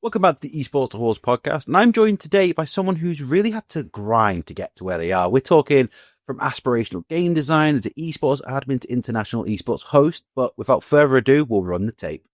Welcome back to the Esports Awards podcast, and I'm joined today by someone who's really had to grind to get to where they are. We're talking from aspirational game designer to esports admin to international esports host, but without further ado, we'll run the tape.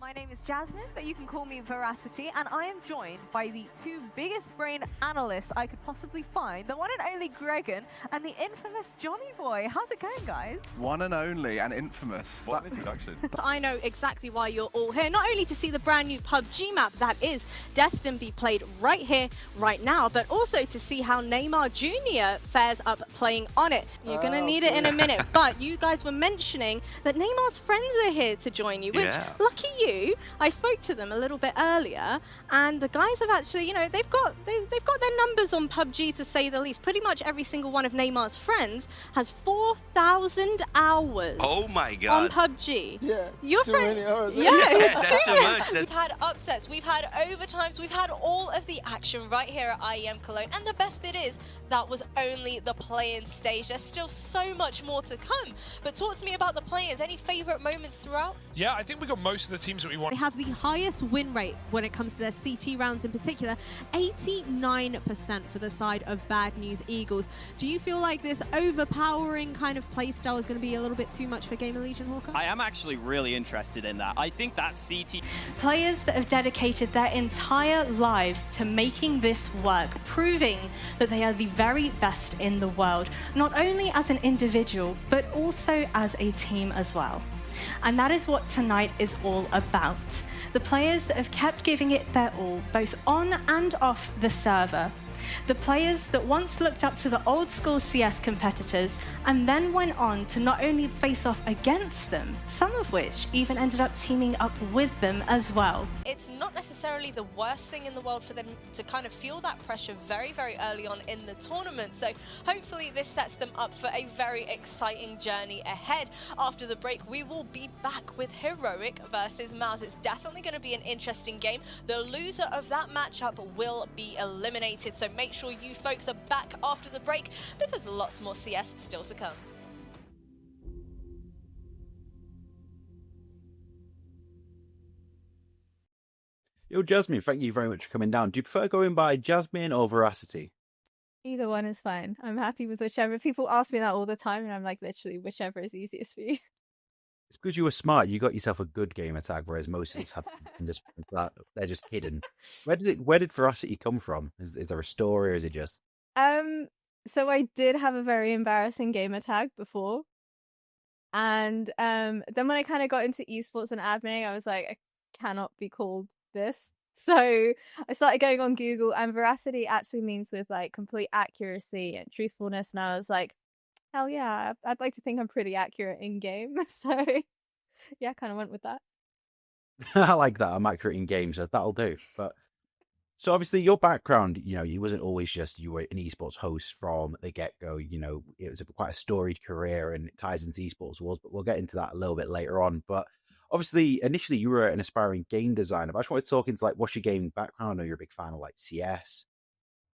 My name is Jasmine, but you can call me Veracity, and I am joined by the two biggest brain analysts I could possibly find, the one and only Gregan and the infamous Johnny Boy. How's it going, guys? One and only and infamous. What an introduction. I know exactly why you're all here, not only to see the brand new PUBG map that is destined to be played right here, right now, but also to see how Neymar Jr. fares up playing on it. You're going to need it in a minute, but you guys were mentioning that Neymar's friends are here to join you, which, lucky you, I spoke to them a little bit earlier, and the guys have actually, you know, they've got their numbers on PUBG, to say the least. Pretty much every single one of Neymar's friends has 4,000 hours. Oh my god! On PUBG. Yeah. Your too friend, many hours. yeah, That's so much. We've had upsets, we've had overtimes, we've had all of the action right here at IEM Cologne. And the best bit is, that was only the play-in stage. There's still so much more to come. But talk to me about the play-ins. Any favourite moments throughout? Yeah, I think we got most of the teams that we want. They have the highest win rate when it comes to their CT rounds in particular, 89% for the side of Bad News Eagles. Do you feel like this overpowering kind of playstyle is going to be a little bit too much for Gamer Legion, Hawker? I am actually really interested in that. I think that CT... Players that have dedicated their entire lives to making this work, proving that they are the very best in the world, not only as an individual, but also as a team as well. And that is what tonight is all about. The players that have kept giving it their all, both on and off the server. The players that once looked up to the old school CS competitors and then went on to not only face off against them, some of which even ended up teaming up with them as well. It's not necessarily the worst thing in the world for them to kind of feel that pressure very, very early on in the tournament. So hopefully this sets them up for a very exciting journey ahead. After the break, we will be back with Heroic versus Mouse. It's definitely going to be an interesting game. The loser of that matchup will be eliminated. So make sure you folks are back after the break, because lots more CS still to come. Yo, Jasmine, thank you very much for coming down. Do you prefer going by Jasmine or Veracity? Either one is fine. I'm happy with whichever. People ask me that all the time, and I'm like, literally, whichever is easiest for you. It's because you were smart. You got yourself a good gamer tag, whereas most of us have just that they're just hidden. Where did Veracity come from? Is there a story, or is it just? So I did have a very embarrassing gamer tag before, and then when I kind of got into esports and admin, I was like, I cannot be called this. So I started going on Google, and Veracity actually means with like complete accuracy and truthfulness, and I was like, hell yeah, I'd like to think I'm pretty accurate in game. So yeah, kind of went with that. I like that. I'm accurate in games, so that'll do. But so obviously your background, you know, it wasn't always just you were an esports host from the get-go. You know, it was quite a storied career, and it ties into esports awards, but we'll get into that a little bit later on. But obviously, initially you were an aspiring game designer, but I just want to talk into like, what's your gaming background? I know you're a big fan of like CS.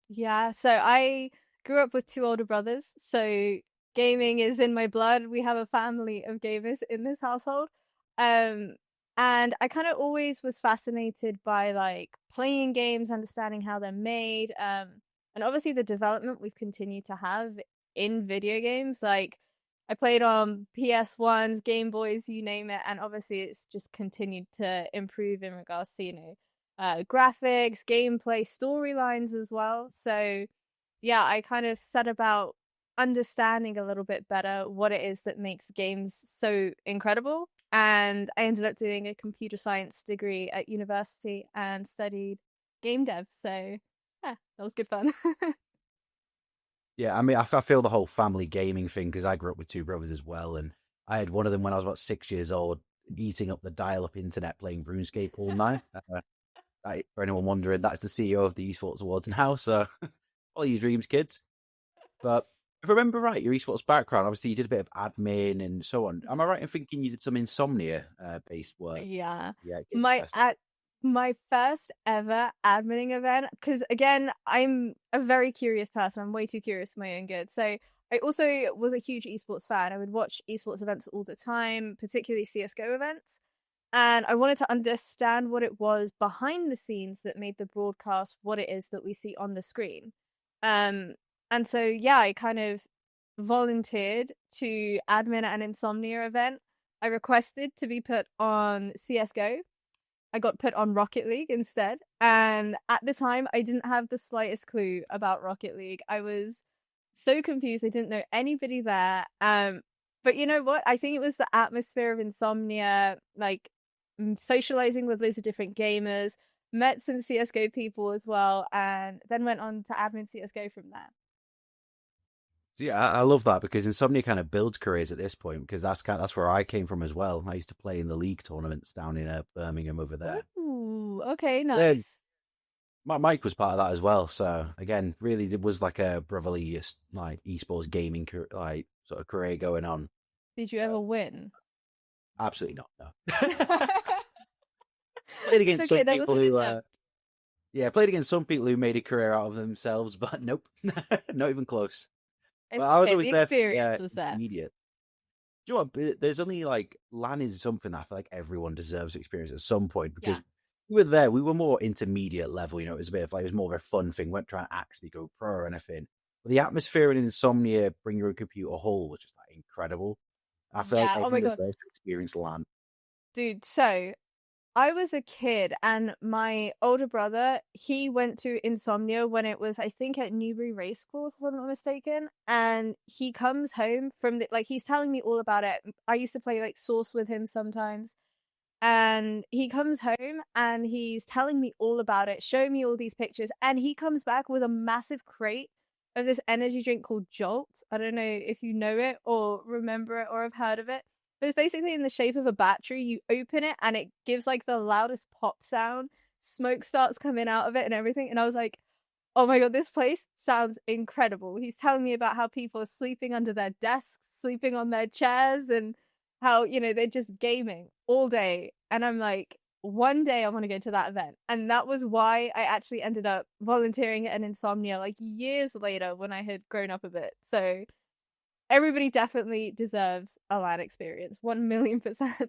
Yeah, so I grew up with two older brothers, so gaming is in my blood. We have a family of gamers in this household. And I kind of always was fascinated by like playing games, understanding how they're made. And obviously the development we've continued to have in video games. Like I played on PS1s, Game Boys, you name it. And obviously it's just continued to improve in regards to, you know, graphics, gameplay, storylines as well. So yeah, I kind of set about understanding a little bit better what it is that makes games so incredible. And I ended up doing a computer science degree at university and studied game dev. So yeah, that was good fun. Yeah, I mean, I feel the whole family gaming thing, because I grew up with two brothers as well, and I had one of them when I was about 6 years old, eating up the dial-up internet playing RuneScape all night. For anyone wondering, that's the CEO of the Esports Awards now, so follow your dreams, kids. But if I remember right, your esports background, obviously you did a bit of admin and so on. Am I right in thinking you did some Insomnia-based work? Yeah. Yeah. My first ever adminning event, because again, I'm a very curious person. I'm way too curious for my own good. So I also was a huge esports fan. I would watch esports events all the time, particularly CSGO events. And I wanted to understand what it was behind the scenes that made the broadcast what it is that we see on the screen. And so, yeah, I kind of volunteered to admin an Insomnia event. I requested to be put on CSGO. I got put on Rocket League instead. And at the time, I didn't have the slightest clue about Rocket League. I was so confused. I didn't know anybody there. But you know what? I think it was the atmosphere of Insomnia, like socializing with loads of different gamers, met some CSGO people as well, and then went on to admin CSGO from there. So yeah, I love that because Insomnia kind of builds careers at this point because that's where I came from as well. I used to play in the league tournaments down in Birmingham over there. Ooh, okay, Yeah, nice. Mike was part of that as well. So again, really, it was like a brotherly like esports gaming like sort of career going on. Did you ever win? Absolutely not. No. Played against some people who, played against some people who made a career out of themselves, but nope, not even close. It's I was okay, always the there experience was for there. immediate. Do you know what? There's only like LAN is something that I feel like everyone deserves to experience at some point because we were there. We were more intermediate level. You know, it was a bit of like it was more of a fun thing. We weren't trying to actually go pro or anything. But the atmosphere in Insomnia, Bring Your Own Computer Hall was just like incredible. I feel like everyone deserves to experience LAN. Dude, so I was a kid and my older brother, he went to Insomnia when it was, I think, at Newbury Racecourse, if I'm not mistaken. And he comes home from he's telling me all about it. I used to play like Source with him sometimes. And he comes home and he's telling me all about it, showing me all these pictures. And he comes back with a massive crate of this energy drink called Jolt. I don't know if you know it or remember it or have heard of it. But it's basically in the shape of a battery. You open it and it gives like the loudest pop sound. Smoke starts coming out of it and everything. And I was like, oh my God, this place sounds incredible. He's telling me about how people are sleeping under their desks, sleeping on their chairs, and how, they're just gaming all day. And I'm like, one day I want to go to that event. And that was why I actually ended up volunteering at an Insomnia like years later when I had grown up a bit. So everybody definitely deserves a LAN experience, 1,000,000%.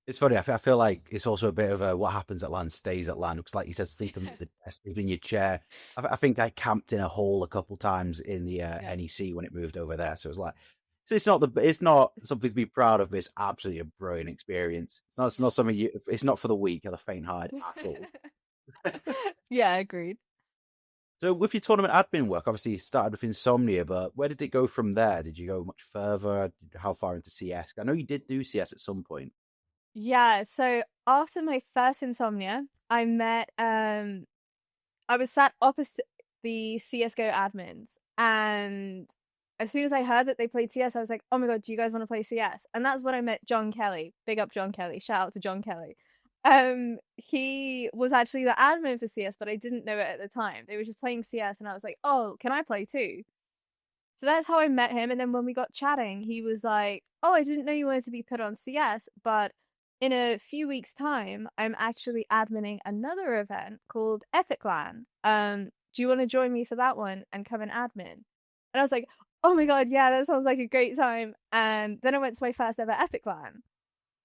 It's funny. I feel like it's also a bit of what happens at LAN stays at LAN. Because, like you said, sleep in your chair. I think I camped in a hole a couple times in the NEC when it moved over there. So it was like, it's not something to be proud of. But it's absolutely a brilliant experience. It's not something it's not for the weak or the faint-hearted at all. Yeah, agreed. So with your tournament admin work, obviously you started with Insomnia, but where did it go from there? Did you go much further? How far into CS? I know you did do CS at some point. Yeah, so after my first Insomnia, I met I was sat opposite the CSGO admins, and as soon as I heard that they played CS, I was like, oh my God, do you guys want to play CS? And that's when I met John Kelly. Big up John Kelly. Shout out to John Kelly. He was actually the admin for CS, but I didn't know it at the time. They were just playing CS, and I was like, oh, can I play too? So that's how I met him. And then when we got chatting, he was like, oh, I didn't know you wanted to be put on CS, but in a few weeks' time, I'm actually adminning another event called Epic LAN. Do you want to join me for that one and come and admin? And I was like, oh my God, yeah, that sounds like a great time. And then I went to my first ever Epic LAN.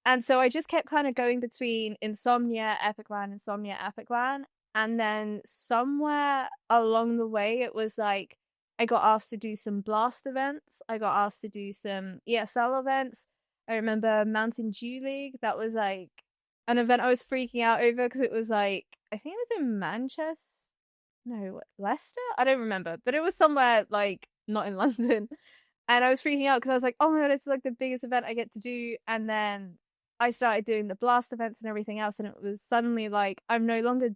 And so I just kept kind of going between Insomnia, Epic LAN, Insomnia, Epic LAN. And then somewhere along the way, it was like I got asked to do some Blast events. I got asked to do some ESL events. I remember Mountain Dew League. That was like an event I was freaking out over because it was like, I think it was in Manchester. No, Leicester? I don't remember. But it was somewhere like not in London. And I was freaking out because I was like, oh my God, it's like the biggest event I get to do. And then I started doing the Blast events and everything else. And it was suddenly like, I'm no longer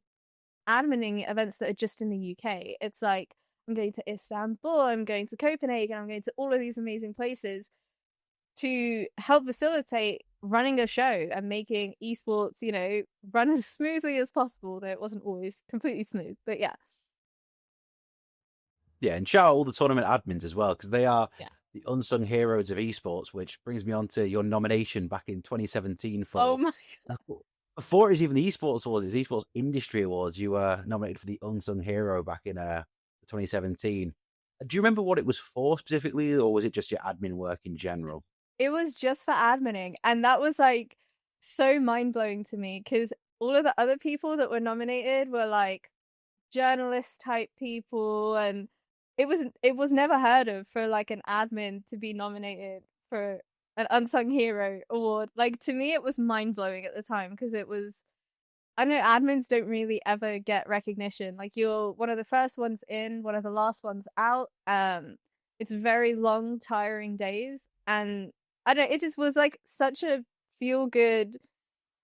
adminning events that are just in the UK. It's like, I'm going to Istanbul, I'm going to Copenhagen, I'm going to all of these amazing places to help facilitate running a show and making esports, run as smoothly as possible, though it wasn't always completely smooth. But yeah. Yeah, and shout out all the tournament admins as well, because they are the unsung heroes of esports, which brings me on to your nomination back in 2017 for... Oh my God. Before it was even the Esports Awards, the Esports Industry Awards, you were nominated for the Unsung Hero back in 2017. Do you remember what it was for specifically, or was it just your admin work in general? It was just for adminning, and that was like so mind-blowing to me because all of the other people that were nominated were like journalist type people, and it was never heard of for like an admin to be nominated for an unsung hero award. Like, to me it was mind-blowing at the time because it was, I don't know, admins don't really ever get recognition. Like, you're one of the first ones in, one of the last ones out. It's very long, tiring days, and I don't know, it just was like such a feel good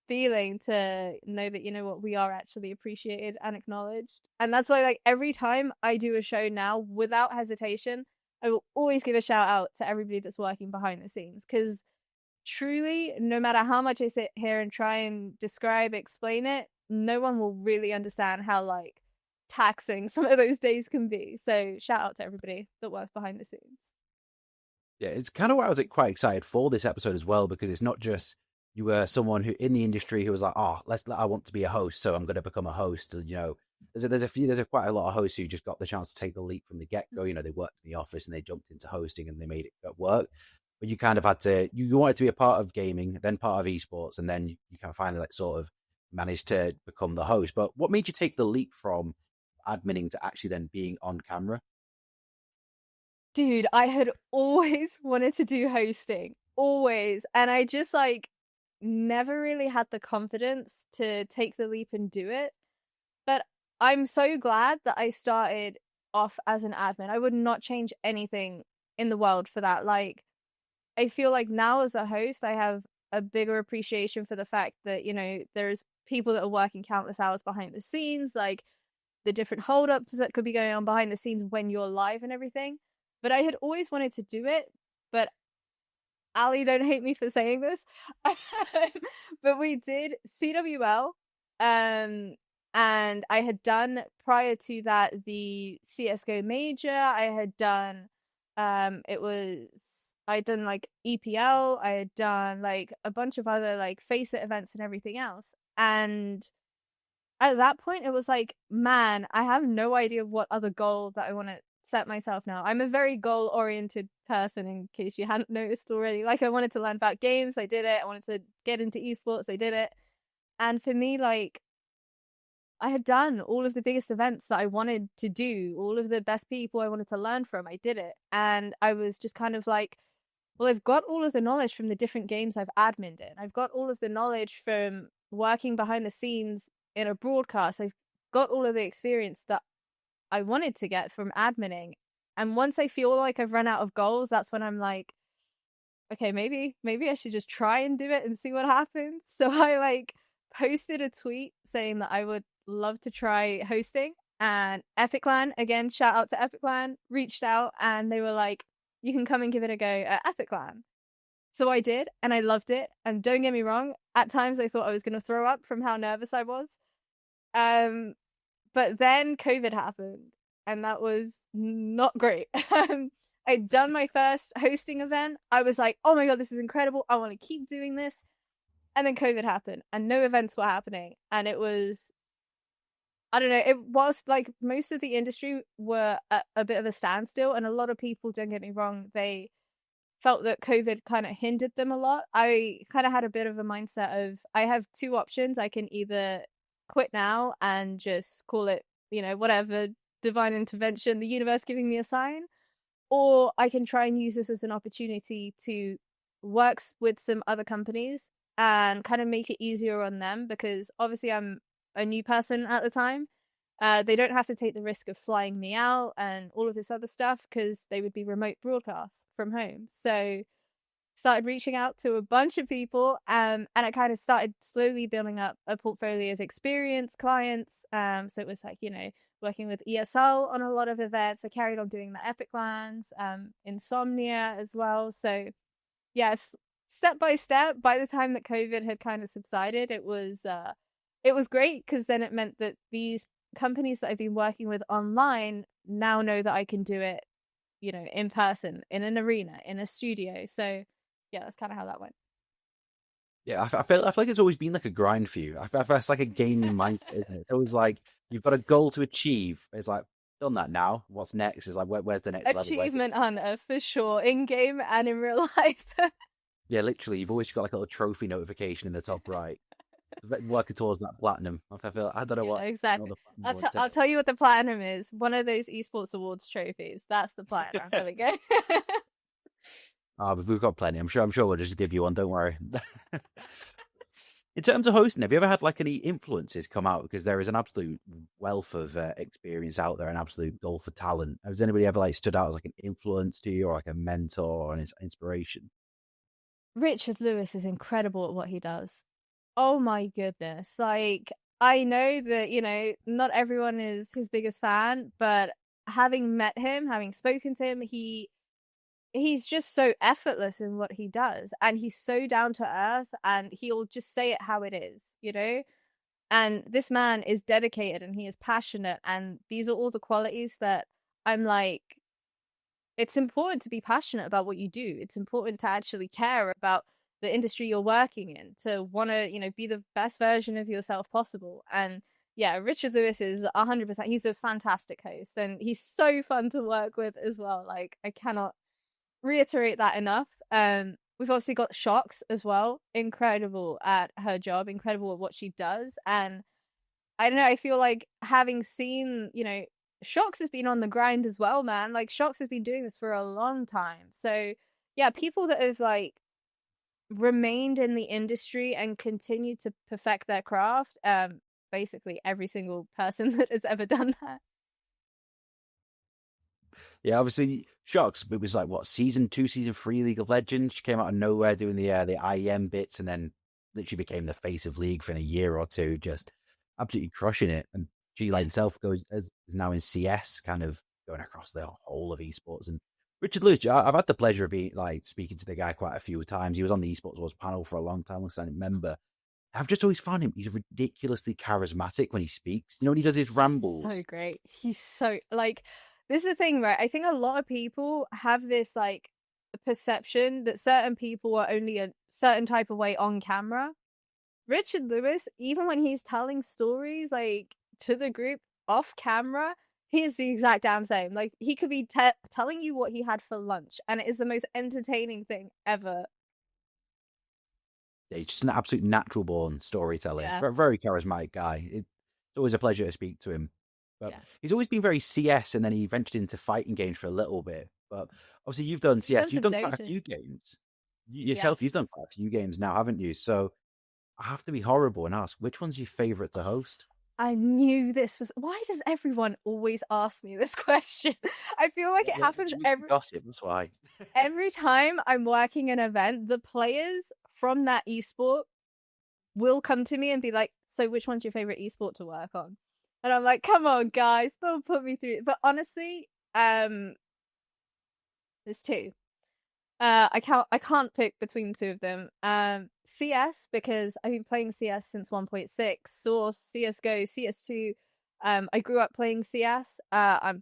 feeling to know that, you know what, we are actually appreciated and acknowledged. And that's why, like, every time I do a show now, without hesitation, I will always give a shout out to everybody that's working behind the scenes, because truly, no matter how much I sit here and try and describe, explain it, no one will really understand how like taxing some of those days can be. So shout out to everybody that works behind the scenes. Yeah, it's kind of why I was quite excited for this episode as well, because it's not just you were someone who in the industry who was like, oh, I want to be a host, so I'm going to become a host. You know, there's quite a lot of hosts who just got the chance to take the leap from the get go. You know, they worked in the office and they jumped into hosting and they made it work. But you kind of had to, you wanted to be a part of gaming, then part of esports, and then you kind of finally like sort of managed to become the host. But what made you take the leap from adminning to actually then being on camera? Dude, I had always wanted to do hosting, always. And I just like never really had the confidence to take the leap and do it. But I'm so glad that I started off as an admin. I would not change anything in the world for that. Like, I feel like now as a host, I have a bigger appreciation for the fact that, you know, there's people that are working countless hours behind the scenes, like the different holdups that could be going on behind the scenes when you're live and everything. But I had always wanted to do it. But Ali, don't hate me for saying this. But we did CWL. And I had done prior to that the CSGO major. I had done I'd done like EPL, I had done like a bunch of other like face it events and everything else. And at that point it was like, man, I have no idea what other goal that I want to set myself now. I'm a very goal oriented person, in case you hadn't noticed already. Like, I wanted to learn about games, I did it. I wanted to get into esports, I did it. And for me, like, I had done all of the biggest events that I wanted to do, all of the best people I wanted to learn from, I did it. And I was just kind of like, well, I've got all of the knowledge from the different games I've adminned in. I've got all of the knowledge from working behind the scenes in a broadcast. I've got all of the experience that I wanted to get from adminning. And once I feel like I've run out of goals, that's when I'm like, okay, maybe I should just try and do it and see what happens. So I like posted a tweet saying that I would love to try hosting, and Epiclan, again, shout out to Epiclan, reached out and they were like, you can come and give it a go at Epiclan. So I did, and I loved it. And don't get me wrong, at times I thought I was going to throw up from how nervous I was. But then COVID happened, and that was not great. I'd done my first hosting event. I was like, oh my god, this is incredible. I want to keep doing this. And then COVID happened, and no events were happening. And it was, I don't know, it was like most of the industry were at a bit of a standstill, and a lot of people, don't get me wrong, they felt that COVID kind of hindered them a lot. I kind of had a bit of a mindset of, I have two options. I can either quit now and just call it, you know, whatever, divine intervention, the universe giving me a sign, or I can try and use this as an opportunity to work with some other companies and kind of make it easier on them, because obviously I'm a new person at the time. They don't have to take the risk of flying me out and all of this other stuff, because they would be remote broadcasts from home. So started reaching out to a bunch of people, and I kind of started slowly building up a portfolio of experience clients. So it was like, you know, working with ESL on a lot of events. I carried on doing the Epic Lands, Insomnia as well. So yes, step by step, by the time that COVID had kind of subsided, it was great, because then it meant that these companies that I've been working with online now know that I can do it, you know, in person, in an arena, in a studio. So yeah, that's kind of how that went. Yeah, I feel like it's always been like a grind for you. I feel it's like a gaming mindset, isn't it? It's always like you've got a goal to achieve. It's like, done that now. What's next? Is like, where's the next level? Achievement hunter for sure, in game and in real life. Yeah, literally, you've always got like a little trophy notification in the top right. Working towards that platinum. I don't know Yeah, what. exactly. What I'll tell you what the platinum is. One of those esports awards trophies. That's the platinum. There we go. But we've got plenty. I'm sure we'll just give you one. Don't worry. In terms of hosting, have you ever had like any influences come out? Because there is an absolute wealth of experience out there, an absolute gulf of talent. Has anybody ever like stood out as like an influence to you, or like a mentor or an inspiration? Richard Lewis is incredible at what he does. Oh my goodness. Like, I know that, not everyone is his biggest fan, but having met him, having spoken to him, he's just so effortless in what he does, and he's so down to earth, and he'll just say it how it is, and this man is dedicated and he is passionate, and these are all the qualities that I'm like, it's important to be passionate about what you do. It's important to actually care about the industry you're working in, to want to be the best version of yourself possible. And yeah, Richard Lewis is 100%, he's a fantastic host, and he's so fun to work with as well. Like, I cannot reiterate that enough. We've obviously got Shox as well, incredible at her job, incredible at what she does. And I don't know, I feel like having seen, Shox has been on the grind as well, man. Like, Shox has been doing this for a long time. So yeah, people that have like remained in the industry and continued to perfect their craft, basically every single person that has ever done that. Yeah, obviously, Shocks. It was like what, season 2, season 3 League of Legends. She came out of nowhere doing the IEM bits, and then literally became the face of League for a year or two, just absolutely crushing it. And she like herself is now in CS, kind of going across the whole of esports. And Richard Lewis, I've had the pleasure of being like speaking to the guy quite a few times. He was on the Esports Wars panel for a long time, I remember. I've just always found him. He's ridiculously charismatic when he speaks. When he does his rambles. So great. He's so like. This is the thing, right? I think a lot of people have this like perception that certain people are only a certain type of way on camera. Richard Lewis, even when he's telling stories like to the group off camera, he is the exact damn same. Like, he could be telling you what he had for lunch, and it is the most entertaining thing ever. Yeah, he's just an absolute natural born storyteller. Yeah. Very charismatic guy. It's always a pleasure to speak to him. But he's always been very CS, and then he ventured into fighting games for a little bit. But obviously, you've done CS. You've done quite a few games. Yourself, you've done quite a few games now, haven't you? So I have to be horrible and ask, which one's your favourite to host? I knew this was... Why does everyone always ask me this question? I feel like it happens every... Gossip, that's why. Every time I'm working an event, the players from that esport will come to me and be like, so which one's your favourite esport to work on? And I'm like, come on, guys, don't put me through it. But honestly, there's two. I can't pick between the two of them. CS, because I've been playing CS since 1.6, Source, CSGO, CS2. I grew up playing CS. I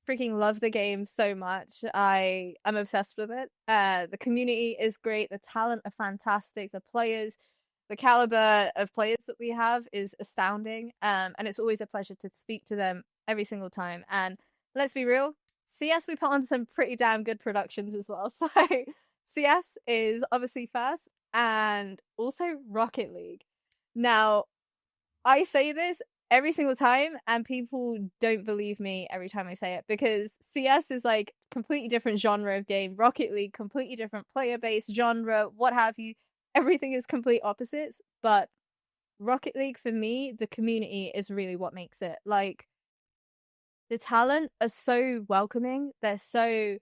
freaking love the game so much. I'm obsessed with it. The community is great. The talent are fantastic. The players, the caliber of players that we have is astounding. And it's always a pleasure to speak to them every single time. And let's be real, CS, we put on some pretty damn good productions as well. So CS is obviously first, and also Rocket League. Now, I say this every single time, and people don't believe me every time I say it, because CS is like completely different genre of game. Rocket League, completely different player base, genre, what have you. Everything is complete opposites, but Rocket League, for me, the community is really what makes it. Like, the talent are so welcoming. They're so,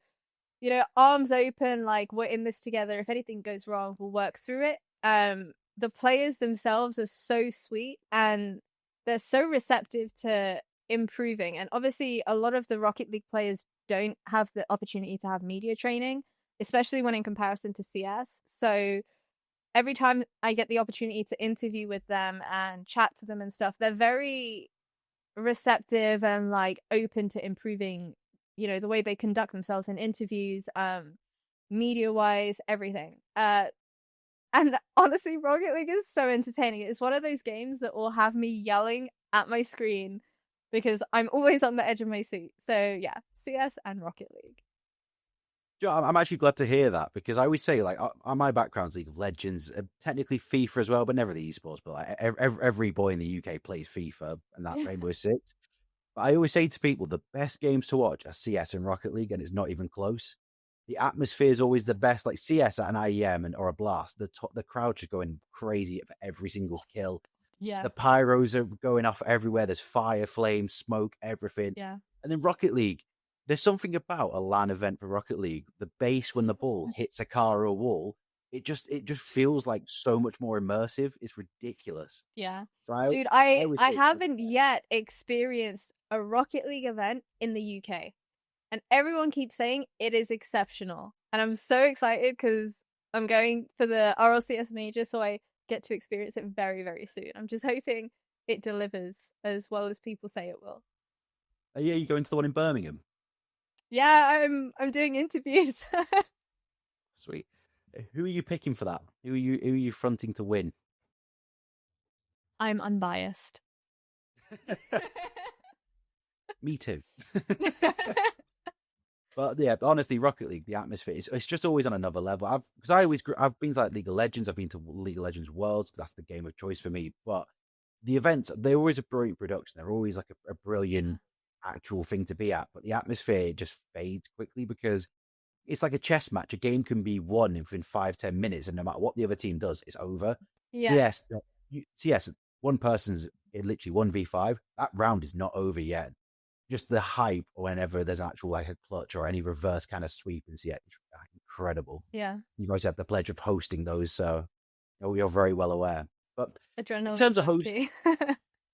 arms open, like, we're in this together. If anything goes wrong, we'll work through it. The players themselves are so sweet, and they're so receptive to improving. And obviously, a lot of the Rocket League players don't have the opportunity to have media training, especially when in comparison to CS. So every time I get the opportunity to interview with them and chat to them and stuff, they're very receptive and like open to improving, the way they conduct themselves in interviews, media wise, everything. And honestly, Rocket League is so entertaining. It's one of those games that will have me yelling at my screen because I'm always on the edge of my seat. So yeah, CS and Rocket League. I'm actually glad to hear that, because I always say, like, my background's League of Legends, technically FIFA as well, but never the esports. But like, every boy in the UK plays FIFA, and that Rainbow Six. But I always say to people, the best games to watch are CS and Rocket League, and it's not even close. The atmosphere is always the best. Like CS at an IEM or a Blast, the crowd just going crazy for every single kill. Yeah. The pyros are going off everywhere. There's fire, flame, smoke, everything. Yeah. And then Rocket League, there's something about a LAN event for Rocket League. The bass when the ball hits a car or a wall, it just feels like so much more immersive. It's ridiculous. Yeah. So Dude, I always say- haven't yet experienced a Rocket League event in the UK. And everyone keeps saying it is exceptional. And I'm so excited because I'm going for the RLCS major, so I get to experience it very, very soon. I'm just hoping it delivers as well as people say it will. Yeah, you going to the one in Birmingham? Yeah, I'm doing interviews. Sweet. Who are you picking for that? Who are you fronting to win? I'm unbiased. Me too. But yeah, honestly, Rocket League, the atmosphere, it's just always on another level. I've been to like League of Legends, I've been to League of Legends Worlds, 'cause that's the game of choice for me. But the events, they're always a brilliant production. They're always like a brilliant actual thing to be at. But the atmosphere just fades quickly, because it's like a chess match. A game can be won within 5-10 minutes, and no matter what the other team does, it's over. Yeah. CS, one person's in literally 1v5. That round is not over yet. Just the hype whenever there's actual like a clutch or any reverse kind of sweep in CS, it's incredible. Yeah. You've always had the pledge of hosting those, so you're very well aware. But Adrenaline. in terms of hosting,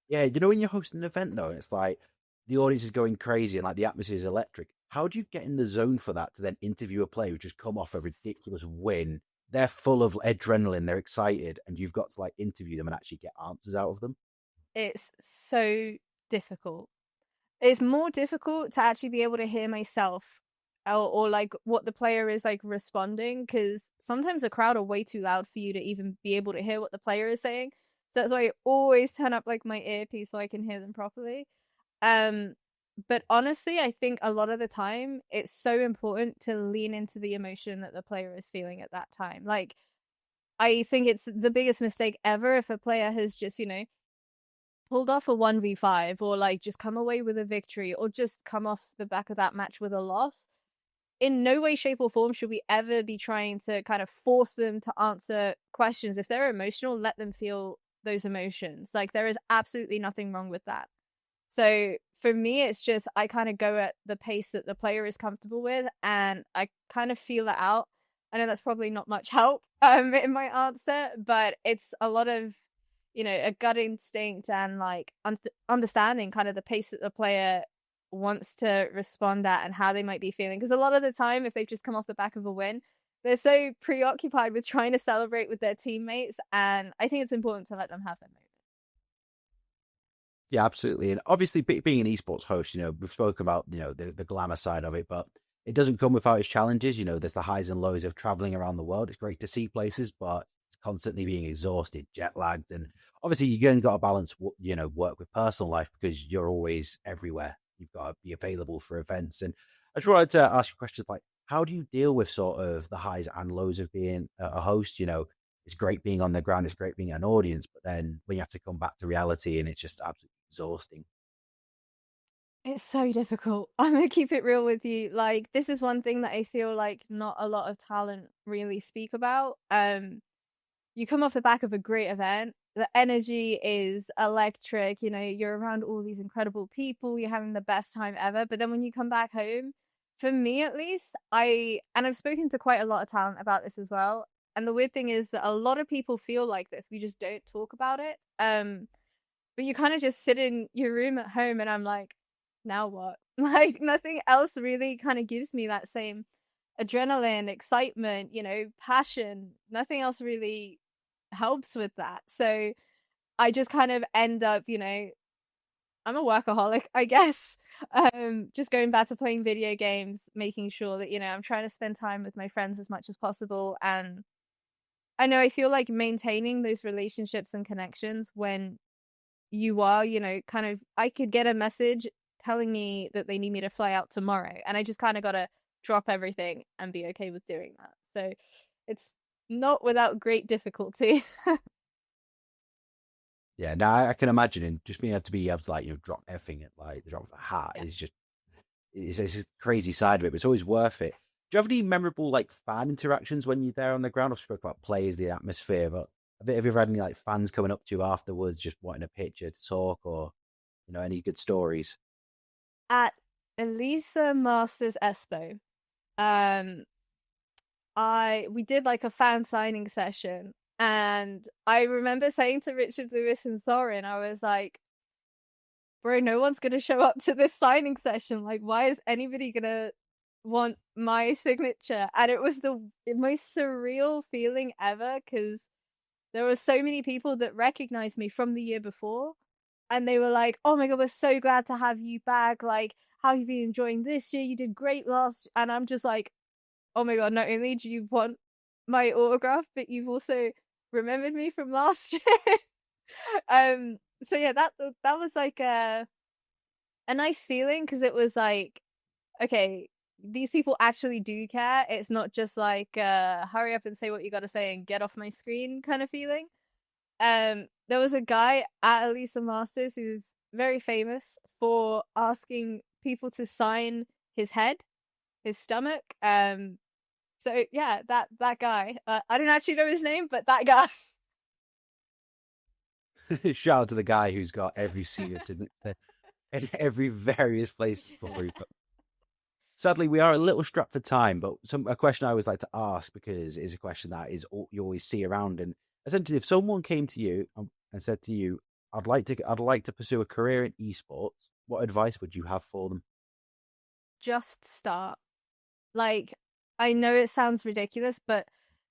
yeah, when you're hosting an event though, it's like the audience is going crazy and like the atmosphere is electric. How do you get in the zone for that to then interview a player who's just come off a ridiculous win? They're full of adrenaline, they're excited, and you've got to like interview them and actually get answers out of them. It's so difficult. It's more difficult to actually be able to hear myself or like what the player is like responding, because sometimes the crowd are way too loud for you to even be able to hear what the player is saying. So that's why I always turn up like my earpiece so I can hear them properly. But honestly, I think a lot of the time it's so important to lean into the emotion that the player is feeling at that time. Like, I think it's the biggest mistake ever if a player has just, pulled off a 1v5 or like just come away with a victory or just come off the back of that match with a loss. In no way, shape, or form should we ever be trying to kind of force them to answer questions. If they're emotional, let them feel those emotions. Like, there is absolutely nothing wrong with that. So for me, it's just I kind of go at the pace that the player is comfortable with, and I kind of feel it out. I know that's probably not much help in my answer, but it's a lot of a gut instinct and like understanding kind of the pace that the player wants to respond at and how they might be feeling. Because a lot of the time, if they've just come off the back of a win, they're so preoccupied with trying to celebrate with their teammates, and I think it's important to let them have that moment. Yeah, absolutely. And obviously, being an esports host, we've spoken about the glamour side of it, but it doesn't come without its challenges. There's the highs and lows of traveling around the world. It's great to see places, but it's constantly being exhausted, jet lagged, and obviously you again got to balance work with personal life, because you're always everywhere. You've got to be available for events. And I just wanted to ask you questions like, how do you deal with sort of the highs and lows of being a host? It's great being on the ground, it's great being an audience, but then when you have to come back to reality, and it's just absolutely exhausting. It's so difficult. I'm gonna keep it real with you. Like, this is one thing that I feel like not a lot of talent really speak about. You come off the back of a great event, the energy is electric, you're around all these incredible people, you're having the best time ever. But then when you come back home, for me at least, I've spoken to quite a lot of talent about this as well. And the weird thing is that a lot of people feel like this. We just don't talk about it. But you kind of just sit in your room at home, and I'm like, now what? Like, nothing else really kind of gives me that same adrenaline, excitement, passion. Nothing else really helps with that. So I just kind of end up, I'm a workaholic, I guess. Just going back to playing video games, making sure that, I'm trying to spend time with my friends as much as possible. And I know I feel like maintaining those relationships and connections when you are, kind of, I could get a message telling me that they need me to fly out tomorrow, and I just kind of got to drop everything and be okay with doing that. So it's not without great difficulty. Yeah, now I can imagine, and just being able to like, drop everything at like the drop of a hat is just it's a crazy side of it, but it's always worth it. Do you have any memorable like fan interactions when you're there on the ground? I've spoke about players, the atmosphere, but have you ever had any like fans coming up to you afterwards, just wanting a picture to talk, or any good stories? At Elisa Masters Espo, um, we did like a fan signing session, and I remember saying to Richard Lewis and Thorin, I was like, bro, no one's gonna show up to this signing session. Like, why is anybody gonna want my signature? And it was the most surreal feeling ever, because there were so many people that recognized me from the year before, and they were like, oh my god, we're so glad to have you back. Like, how have you been enjoying this year? You did great last. And I'm just like, oh my god, not only do you want my autograph, but you've also remembered me from last year. So yeah, that was like a nice feeling, because it was like, okay, these people actually do care. It's not just like hurry up and say what you gotta say and get off my screen kind of feeling. There was a guy at Elisa Masters who's very famous for asking people to sign his head, his stomach. So yeah, that guy. I don't actually know his name, but that guy. Shout out to the guy who's got every secret in every various place for you. But sadly, we are a little strapped for time. But a question I always like to ask, because it's a question that you always see around. And essentially, if someone came to you and said to you, I'd like to pursue a career in esports," what advice would you have for them? Just start. Like, I know it sounds ridiculous, but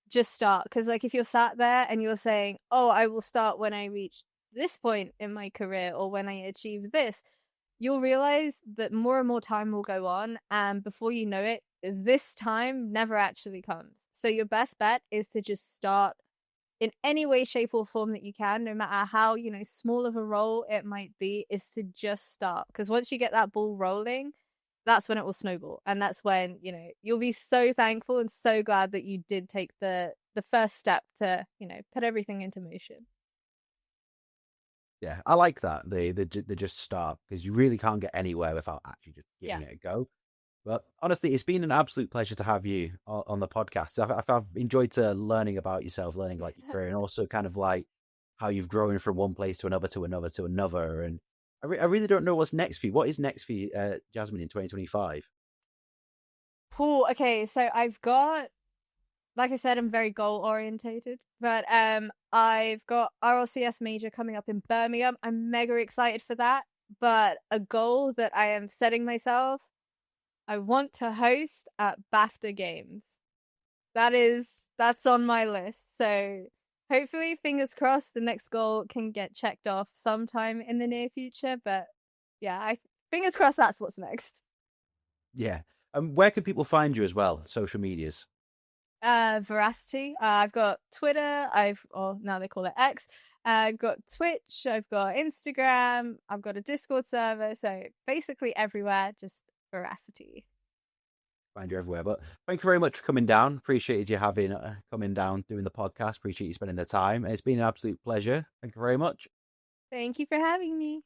just start. Because like, if you're sat there and you're saying, oh, I will start when I reach this point in my career, or when I achieve this, you'll realize that more and more time will go on, and before you know it, this time never actually comes. So your best bet is to just start in any way, shape, or form that you can, no matter how small of a role it might be, is to just start. Because once you get that ball rolling, that's when it will snowball, and that's when you'll be so thankful and so glad that you did take the first step to put everything into motion. Yeah, I like that. They just start, because you really can't get anywhere without actually just giving it a go. But honestly, it's been an absolute pleasure to have you on the podcast. I've enjoyed learning about yourself, learning about your career, and also kind of like how you've grown from one place to another to another to another. And I really don't know what's next for you. What is next for you, Jasmine, in 2025? Cool. Okay, so I've got, like I said, I'm very goal orientated, but I've got RLCS Major coming up in Birmingham. I'm mega excited for that. But a goal that I am setting myself, I want to host at BAFTA Games. That's on my list. So hopefully, fingers crossed, the next goal can get checked off sometime in the near future. But yeah, fingers crossed that's what's next. Yeah. Where can people find you as well? Social medias? Veracity. I've got Twitter. Now they call it X. I've got Twitch. I've got Instagram. I've got a Discord server. So basically everywhere, just Veracity. Find you everywhere. But thank you very much for coming down. Appreciated you coming down, doing the podcast. Appreciate you spending the time. It's been an absolute pleasure. Thank you very much. Thank you for having me.